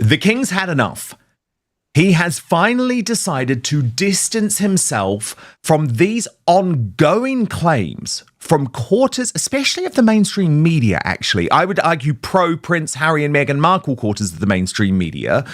The king's had enough. He has finally decided to distance himself from these ongoing claims from quarters, especially of the mainstream media, actually. I would argue pro-Prince Harry and Meghan Markle quarters of the mainstream media,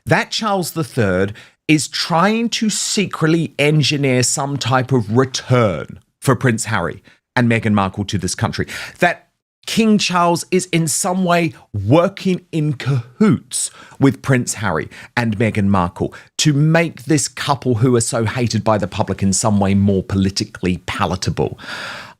that Charles III is trying to secretly engineer some type of return for Prince Harry and Meghan Markle to this country. That King Charles is in some way working in cahoots with Prince Harry and Meghan Markle to make this couple who are so hated by the public in some way more politically palatable.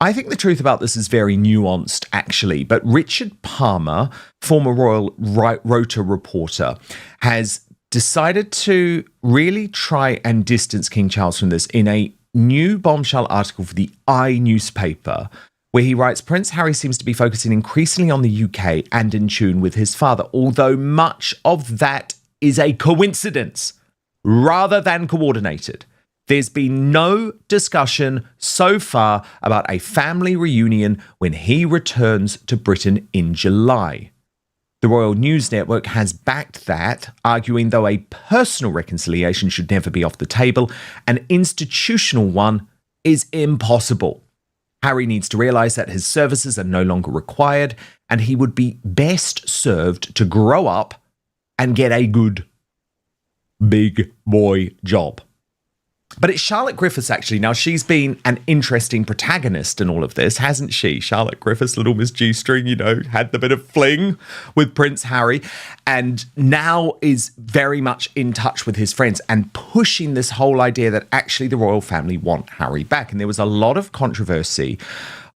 I think the truth about this is very nuanced, actually, but Richard Palmer, former Royal Rota reporter, has decided to really try and distance King Charles from this in a new bombshell article for the newspaper, where he writes, Prince Harry seems to be focusing increasingly on the UK and in tune with his father, although much of that is a coincidence rather than coordinated. There's been no discussion so far about a family reunion when he returns to Britain in July. The Royal News Network has backed that, arguing though a personal reconciliation should never be off the table, an institutional one is impossible. Harry needs to realise that his services are no longer required, and he would be best served to grow up and get a good big boy job. But it's Charlotte Griffiths, actually. Now, she's been an interesting protagonist in all of this, hasn't she? Charlotte Griffiths, little Miss G-string, had the bit of fling with Prince Harry, and now is very much in touch with his friends and pushing this whole idea that actually the royal family want Harry back. And there was a lot of controversy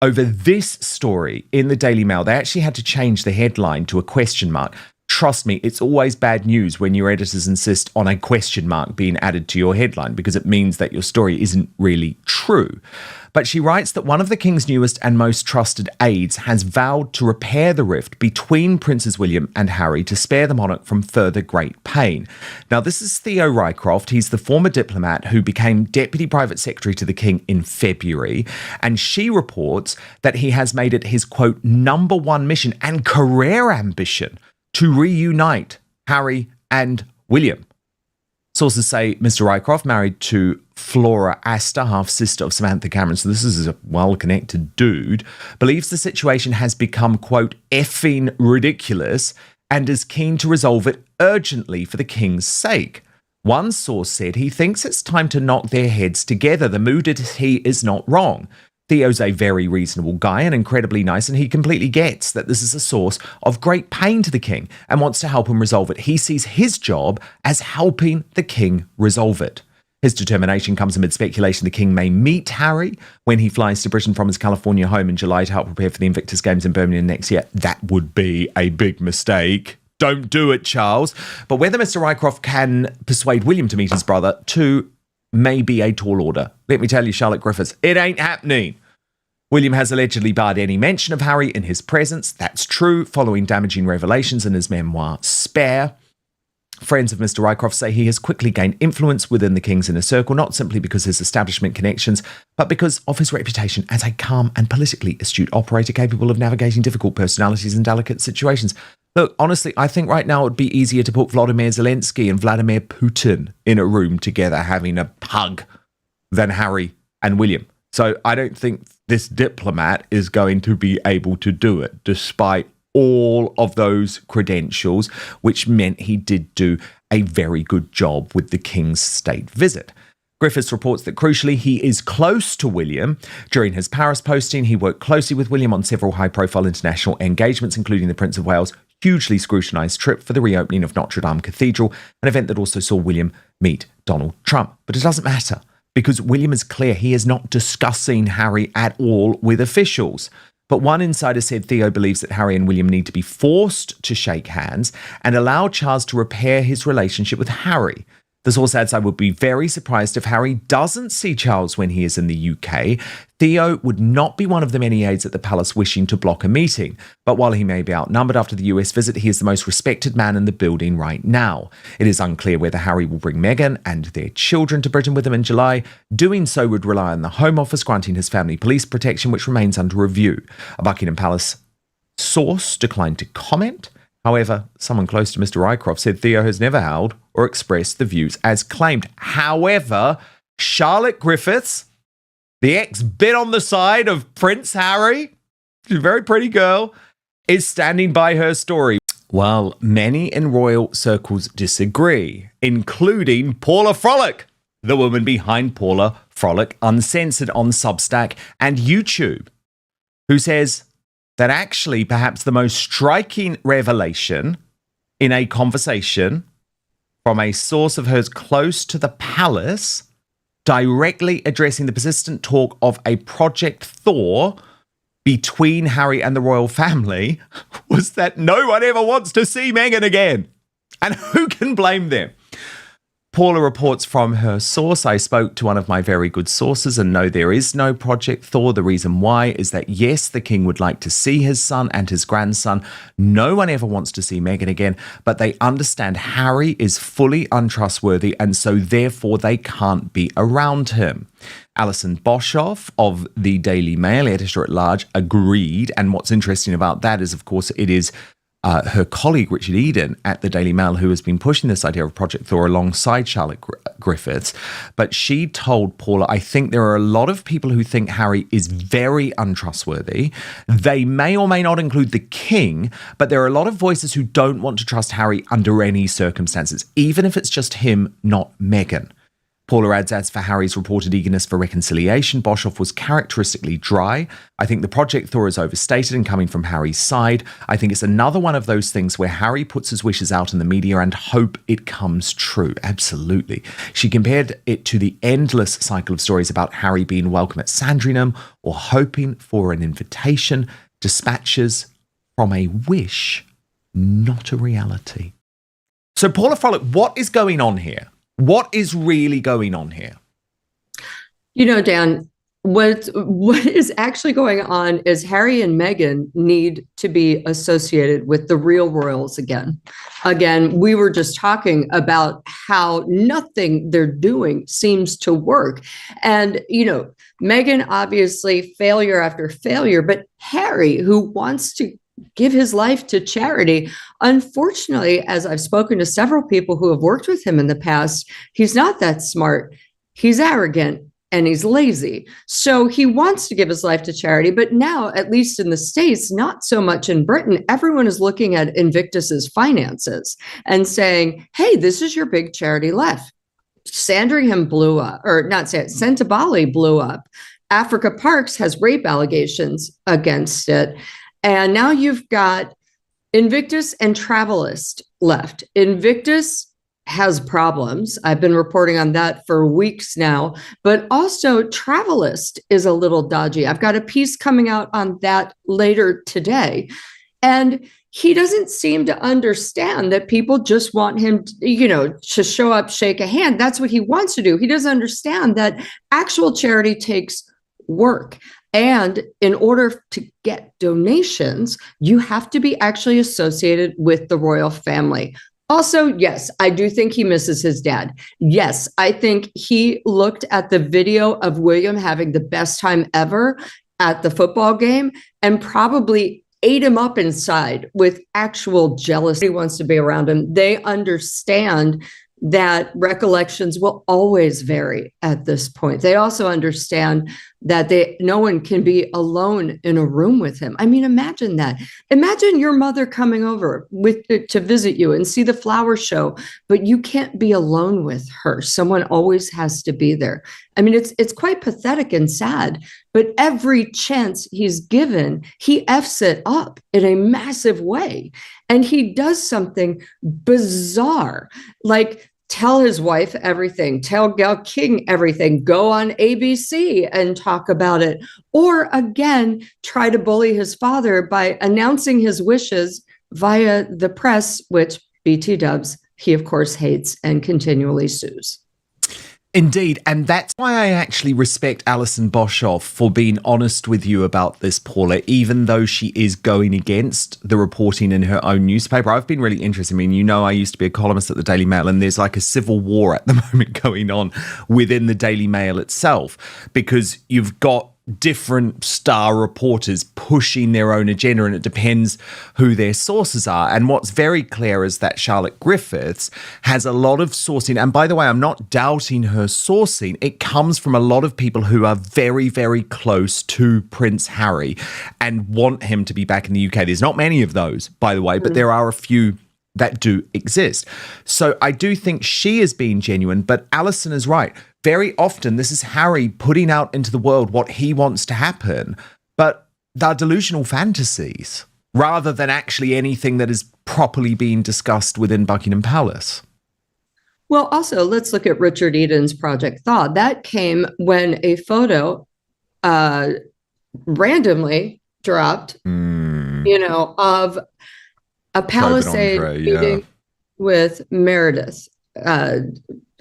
over this story in the Daily Mail. They actually had to change the headline to a question mark. Trust me, it's always bad news when your editors insist on a question mark being added to your headline, because it means that your story isn't really true. But she writes that one of the king's newest and most trusted aides has vowed to repair the rift between Princes William and Harry to spare the monarch from further great pain. Now, this is Theo Rycroft. He's the former diplomat who became Deputy Private Secretary to the King in February. And she reports that he has made it his, quote, number one mission and career ambition to reunite Harry and William. Sources say Mr. Rycroft, married to Flora Astor, half-sister of Samantha Cameron, so this is a well-connected dude, believes the situation has become, quote, effing ridiculous and is keen to resolve it urgently for the king's sake. One source said he thinks it's time to knock their heads together. The mood is not wrong. Theo's a very reasonable guy and incredibly nice, and he completely gets that this is a source of great pain to the king and wants to help him resolve it. He sees his job as helping the king resolve it. His determination comes amid speculation the king may meet Harry when he flies to Britain from his California home in July to help prepare for the Invictus Games in Birmingham next year. That would be a big mistake. Don't do it, Charles. But whether Mr. Rycroft can persuade William to meet his brother, too, may be a tall order. Let me tell you, Charlotte Griffiths, it ain't happening. William has allegedly barred any mention of Harry in his presence. That's true, following damaging revelations in his memoir, Spare. Friends of Mr. Rycroft say he has quickly gained influence within the king's inner circle, not simply because of his establishment connections, but because of his reputation as a calm and politically astute operator capable of navigating difficult personalities and delicate situations. Look, honestly, I think right now it would be easier to put Volodymyr Zelensky and Vladimir Putin in a room together having a hug than Harry and William. So I don't think this diplomat is going to be able to do it, despite all of those credentials, which meant he did do a very good job with the king's state visit. Griffiths reports that crucially, he is close to William. During his Paris posting, he worked closely with William on several high-profile international engagements, including the Prince of Wales' hugely scrutinised trip for the reopening of Notre Dame Cathedral, an event that also saw William meet Donald Trump. But it doesn't matter, because William is clear he is not discussing Harry at all with officials. But one insider said Theo believes that Harry and William need to be forced to shake hands and allow Charles to repair his relationship with Harry. The source adds, I would be very surprised if Harry doesn't see Charles when he is in the UK. Theo would not be one of the many aides at the palace wishing to block a meeting. But while he may be outnumbered after the US visit, he is the most respected man in the building right now. It is unclear whether Harry will bring Meghan and their children to Britain with him in July. Doing so would rely on the Home Office granting his family police protection, which remains under review. A Buckingham Palace source declined to comment. However, someone close to Mr. Rycroft said Theo has never held or expressed the views as claimed. However, Charlotte Griffiths, the ex-bit on the side of Prince Harry, she's a very pretty girl, is standing by her story. While many in royal circles disagree, including Paula Frolic, the woman behind Paula Frolic Uncensored on Substack and YouTube, who says that actually perhaps the most striking revelation in a conversation from a source of hers close to the palace, directly addressing the persistent talk of a Project Thor between Harry and the royal family, was that no one ever wants to see Meghan again. And who can blame them? Paula reports from her source, I spoke to one of my very good sources and no, there is no Project Thor. The reason why is that, yes, the king would like to see his son and his grandson. No one ever wants to see Meghan again, but they understand Harry is fully untrustworthy and so therefore they can't be around him. Alison Boshoff of the Daily Mail, editor-at-large, agreed. And what's interesting about that is, of course, it is her colleague, Richard Eden, at the Daily Mail, who has been pushing this idea of Project Thor alongside Charlotte Griffiths. But she told Paula, I think there are a lot of people who think Harry is very untrustworthy. They may or may not include the king, but there are a lot of voices who don't want to trust Harry under any circumstances, even if it's just him, not Meghan. Paula adds, as for Harry's reported eagerness for reconciliation, Boshoff was characteristically dry. I think the Project Thor is overstated and coming from Harry's side. I think it's another one of those things where Harry puts his wishes out in the media and hope it comes true. Absolutely. She compared it to the endless cycle of stories about Harry being welcome at Sandringham or hoping for an invitation, dispatches from a wish, not a reality. So Paula Frolic, what is going on here? What is really going on here? You know, Dan, what is actually going on is Harry and Meghan need to be associated with the real royals again. Again, we were just talking about how nothing they're doing seems to work. And, you know, Meghan, obviously failure after failure, but Harry, who wants to give his life to charity. Unfortunately, as I've spoken to several people who have worked with him in the past, he's not that smart. He's arrogant and he's lazy. So he wants to give his life to charity. But now, at least in the States, not so much in Britain, everyone is looking at Invictus's finances and saying, hey, this is your big charity left. Sandringham blew up, or not Sentabali blew up. Africa Parks has rape allegations against it. And now you've got Invictus and Travelist left. Invictus has problems. I've been reporting on that for weeks now, but also Travelist is a little dodgy. I've got a piece coming out on that later today. And he doesn't seem to understand that people just want him, to show up, shake a hand. That's what he wants to do. He doesn't understand that actual charity takes work. And in order to get donations, you have to be actually associated with the royal family. Also, yes, I do think he misses his dad. Yes, I think he looked at the video of William having the best time ever at the football game and probably ate him up inside with actual jealousy. He wants to be around him. They understand that recollections will always vary at this point. They also understand that no one can be alone in a room with him. I mean, imagine that. Imagine your mother coming over to visit you and see the flower show, but you can't be alone with her. Someone always has to be there. I mean, it's quite pathetic and sad, but every chance he's given, he F's it up in a massive way. And he does something bizarre, like tell his wife everything, tell Gayle King everything, go on ABC and talk about it. Or again, try to bully his father by announcing his wishes via the press, which BT dubs, he of course hates and continually sues. Indeed, and that's why I actually respect Alison Boshoff for being honest with you about this, Paula, even though she is going against the reporting in her own newspaper. I've been really interested. I mean, I used to be a columnist at the Daily Mail, and there's like a civil war at the moment going on within the Daily Mail itself, because you've got different star reporters pushing their own agenda, and it depends who their sources are. And what's very clear is that Charlotte Griffiths has a lot of sourcing. And by the way, I'm not doubting her sourcing. It comes from a lot of people who are very, very close to Prince Harry and want him to be back in the UK. There's not many of those, by the way, but there are a few that do exist. So I do think she is being genuine, but Alison is right. Very often, this is Harry putting out into the world what he wants to happen, but they're delusional fantasies rather than actually anything that is properly being discussed within Buckingham Palace. Well, also, let's look at Richard Eden's Project Thaw. That came when a photo randomly dropped, of a Palisade meeting with Meredith.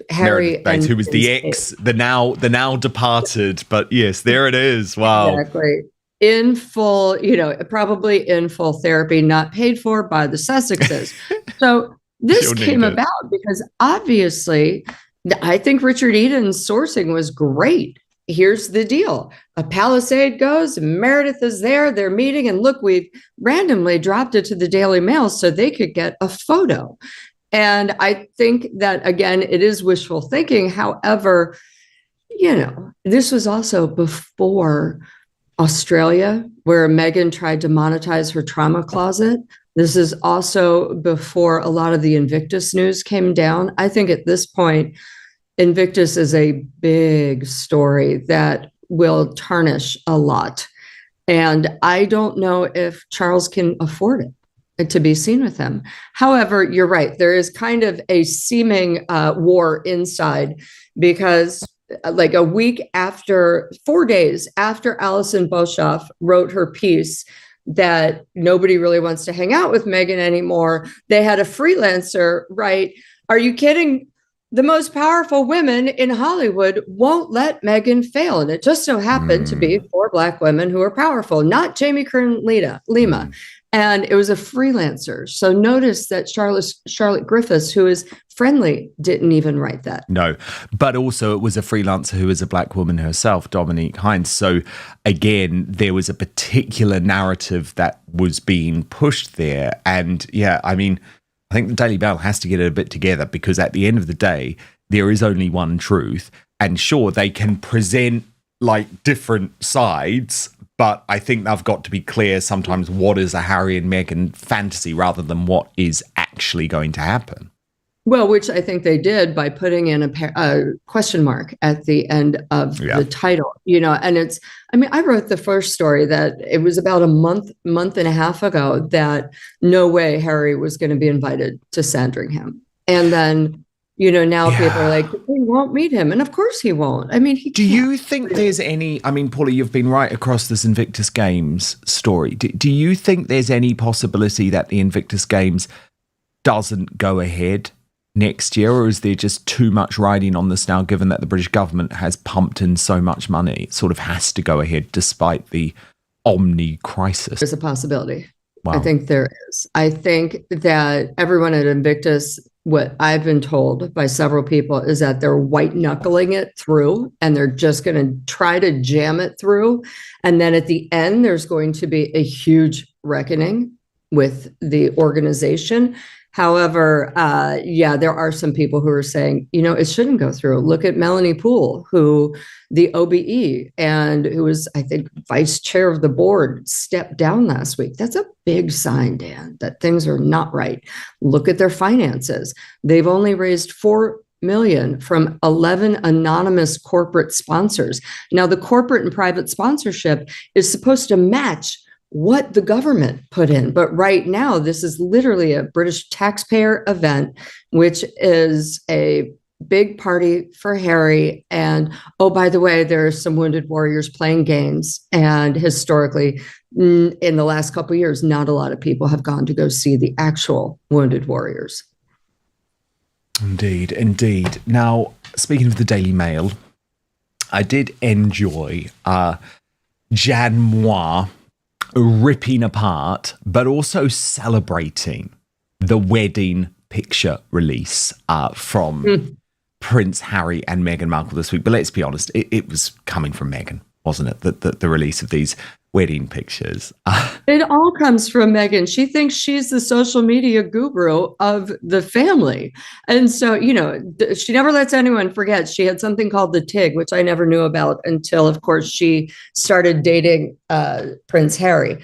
Harry Bates, who was the now departed, but yes, there it is. Wow. Exactly. In full, probably in full therapy, not paid for by the Sussexes. So this came about because obviously I think Richard Eden's sourcing was great. Here's the deal. A Palisade goes, Meredith is there, they're meeting, and look, we randomly dropped it to the Daily Mail so they could get a photo. And I think that, again, it is wishful thinking. However, this was also before Australia, where Meghan tried to monetize her trauma closet. This is also before a lot of the Invictus news came down. I think at this point, Invictus is a big story that will tarnish a lot. And I don't know if Charles can afford it to be seen with him. However, you're right. There is kind of a seeming war inside because like a week after, 4 days after Alison Boshoff wrote her piece that nobody really wants to hang out with Meghan anymore, they had a freelancer write, "Are you kidding? The most powerful women in Hollywood won't let Meghan fail." And it just so happened to be 4 Black women who are powerful, not Jamie Kern Lima. And it was a freelancer. So notice that Charlotte Griffiths, who is friendly, didn't even write that. No, but also it was a freelancer who is a Black woman herself, Dominique Hines. So again, there was a particular narrative that was being pushed there. And yeah, I mean, I think the Daily Mail has to get it a bit together because at the end of the day, there is only one truth. And sure, they can present like different sides, but I think they've got to be clear sometimes what is a Harry and Meghan fantasy rather than what is actually going to happen. Well, which I think they did by putting in a question mark at the end of the title, and I wrote the first story that it was about a month and a half ago that no way Harry was going to be invited to Sandringham. And then, now people are like, he won't meet him. And of course he won't. I mean, do you think there's any, Paula, you've been right across this Invictus Games story. Do you think there's any possibility that the Invictus Games doesn't go ahead next year, or is there just too much riding on this now, given that the British government has pumped in so much money? It sort of has to go ahead despite the Omni crisis. There's a possibility. Wow. I think there is. I think that everyone at Invictus, what I've been told by several people is that they're white knuckling it through and they're just going to try to jam it through. And then at the end, there's going to be a huge reckoning with the organization. However, there are some people who are saying, it shouldn't go through. Look at Melanie Poole, who the OBE and who was, I think, vice chair of the board, stepped down last week. That's a big sign, Dan, that things are not right. Look at their finances. They've only raised $4 million from 11 anonymous corporate sponsors. Now, the corporate and private sponsorship is supposed to match what the government put in. But right now, this is literally a British taxpayer event, which is a big party for Harry. And, oh, by the way, there are some wounded warriors playing games. And historically, in the last couple of years, not a lot of people have gone to go see the actual wounded warriors. Indeed, indeed. Now, speaking of the Daily Mail, I did enjoy Jan Moi ripping apart, but also celebrating the wedding picture release from Prince Harry and Meghan Markle this week. But let's be honest, it was coming from Meghan, wasn't it? The release of these wedding pictures. It all comes from Meghan. She thinks she's the social media guru of the family. And so, you know, she never lets anyone forget she had something called the TIG, which I never knew about until, of course, she started dating Prince Harry.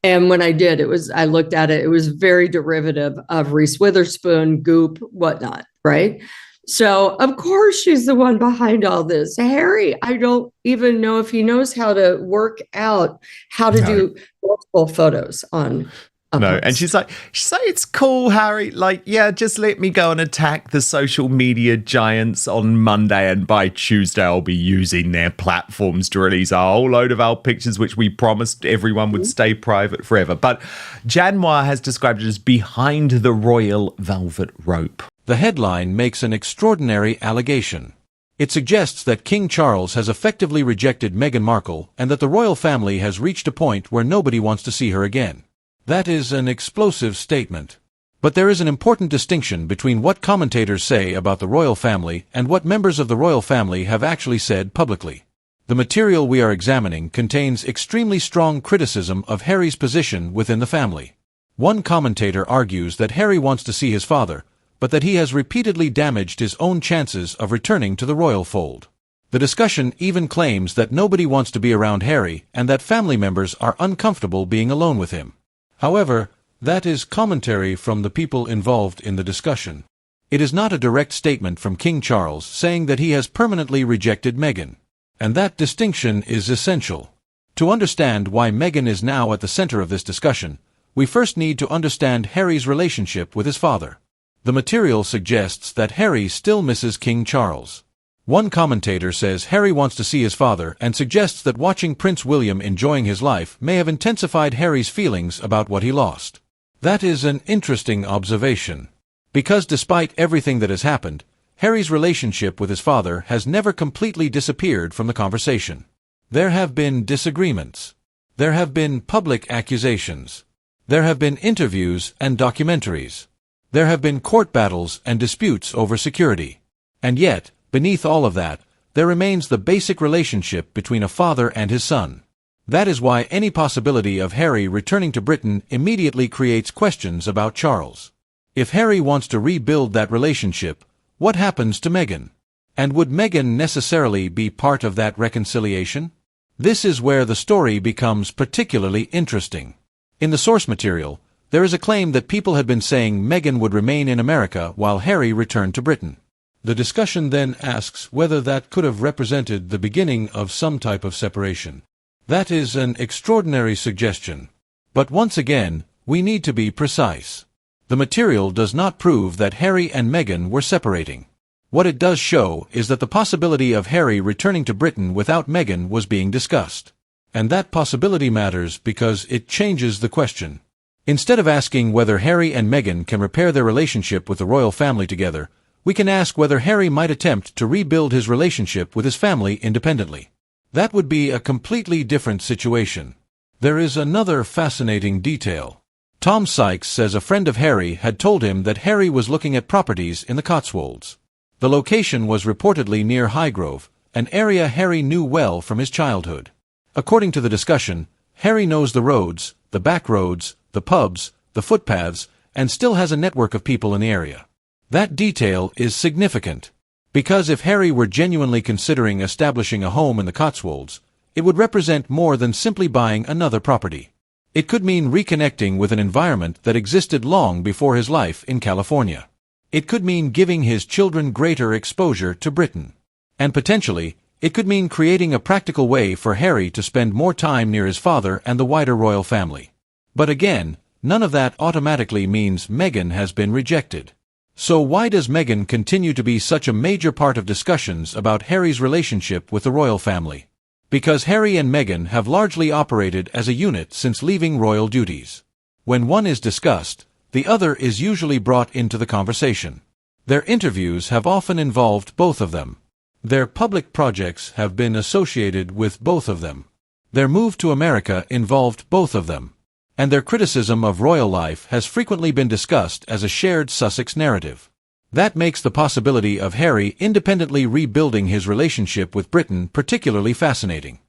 And when I did, I looked at it, it was very derivative of Reese Witherspoon, Goop, whatnot, right? So, of course, she's the one behind all this. Harry, I don't even know if he knows how to work out how to do multiple photos on a post. And she's like, it's cool, Harry. Like, yeah, just let me go and attack the social media giants on Monday, and by Tuesday, I'll be using their platforms to release a whole load of our pictures, which we promised everyone would stay private forever. But Janmoir has described it as behind the royal velvet rope. The headline makes an extraordinary allegation. It suggests that King Charles has effectively rejected Meghan Markle and that the royal family has reached a point where nobody wants to see her again. That is an explosive statement. But there is an important distinction between what commentators say about the royal family and what members of the royal family have actually said publicly. The material we are examining contains extremely strong criticism of Harry's position within the family. One commentator argues that Harry wants to see his father, but that he has repeatedly damaged his own chances of returning to the royal fold. The discussion even claims that nobody wants to be around Harry and that family members are uncomfortable being alone with him. However, that is commentary from the people involved in the discussion. It is not a direct statement from King Charles saying that he has permanently rejected Meghan. And that distinction is essential. To understand why Meghan is now at the center of this discussion, we first need to understand Harry's relationship with his father. The material suggests that Harry still misses King Charles. One commentator says Harry wants to see his father and suggests that watching Prince William enjoying his life may have intensified Harry's feelings about what he lost. That is an interesting observation. Because despite everything that has happened, Harry's relationship with his father has never completely disappeared from the conversation. There have been disagreements. There have been public accusations. There have been interviews and documentaries. There have been court battles and disputes over security. And yet, beneath all of that, there remains the basic relationship between a father and his son. That is why any possibility of Harry returning to Britain immediately creates questions about Charles. If Harry wants to rebuild that relationship, what happens to Meghan? And would Meghan necessarily be part of that reconciliation? This is where the story becomes particularly interesting. In the source material, there is a claim that people had been saying Meghan would remain in America while Harry returned to Britain. The discussion then asks whether that could have represented the beginning of some type of separation. That is an extraordinary suggestion. But once again, we need to be precise. The material does not prove that Harry and Meghan were separating. What it does show is that the possibility of Harry returning to Britain without Meghan was being discussed. And that possibility matters because it changes the question. Instead of asking whether Harry and Meghan can repair their relationship with the royal family together, we can ask whether Harry might attempt to rebuild his relationship with his family independently. That would be a completely different situation. There is another fascinating detail. Tom Sykes says a friend of Harry had told him that Harry was looking at properties in the Cotswolds. The location was reportedly near Highgrove, an area Harry knew well from his childhood. According to the discussion, Harry knows the roads, the back roads, the pubs, the footpaths, and still has a network of people in the area. That detail is significant, because if Harry were genuinely considering establishing a home in the Cotswolds, it would represent more than simply buying another property. It could mean reconnecting with an environment that existed long before his life in California. It could mean giving his children greater exposure to Britain. And potentially, it could mean creating a practical way for Harry to spend more time near his father and the wider royal family. But again, none of that automatically means Meghan has been rejected. So why does Meghan continue to be such a major part of discussions about Harry's relationship with the royal family? Because Harry and Meghan have largely operated as a unit since leaving royal duties. When one is discussed, the other is usually brought into the conversation. Their interviews have often involved both of them. Their public projects have been associated with both of them. Their move to America involved both of them. And their criticism of royal life has frequently been discussed as a shared Sussex narrative. That makes the possibility of Harry independently rebuilding his relationship with Britain particularly fascinating.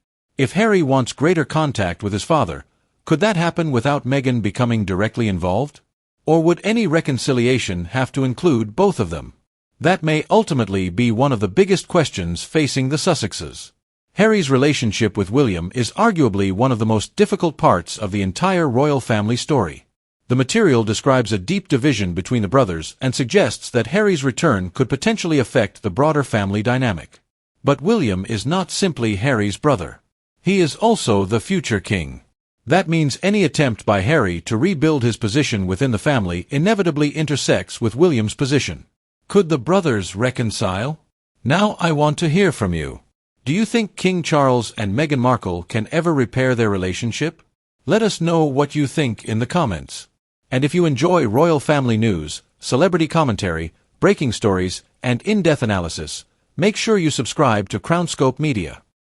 If Harry wants greater contact with his father, could that happen without Meghan becoming directly involved? Or would any reconciliation have to include both of them? That may ultimately be one of the biggest questions facing the Sussexes. Harry's relationship with William is arguably one of the most difficult parts of the entire royal family story. The material describes a deep division between the brothers and suggests that Harry's return could potentially affect the broader family dynamic. But William is not simply Harry's brother. He is also the future king. That means any attempt by Harry to rebuild his position within the family inevitably intersects with William's position. Could the brothers reconcile? Now I want to hear from you. Do you think King Charles and Meghan Markle can ever repair their relationship? Let us know what you think in the comments. And if you enjoy royal family news, celebrity commentary, breaking stories, and in-depth analysis, make sure you subscribe to CrownScope Media.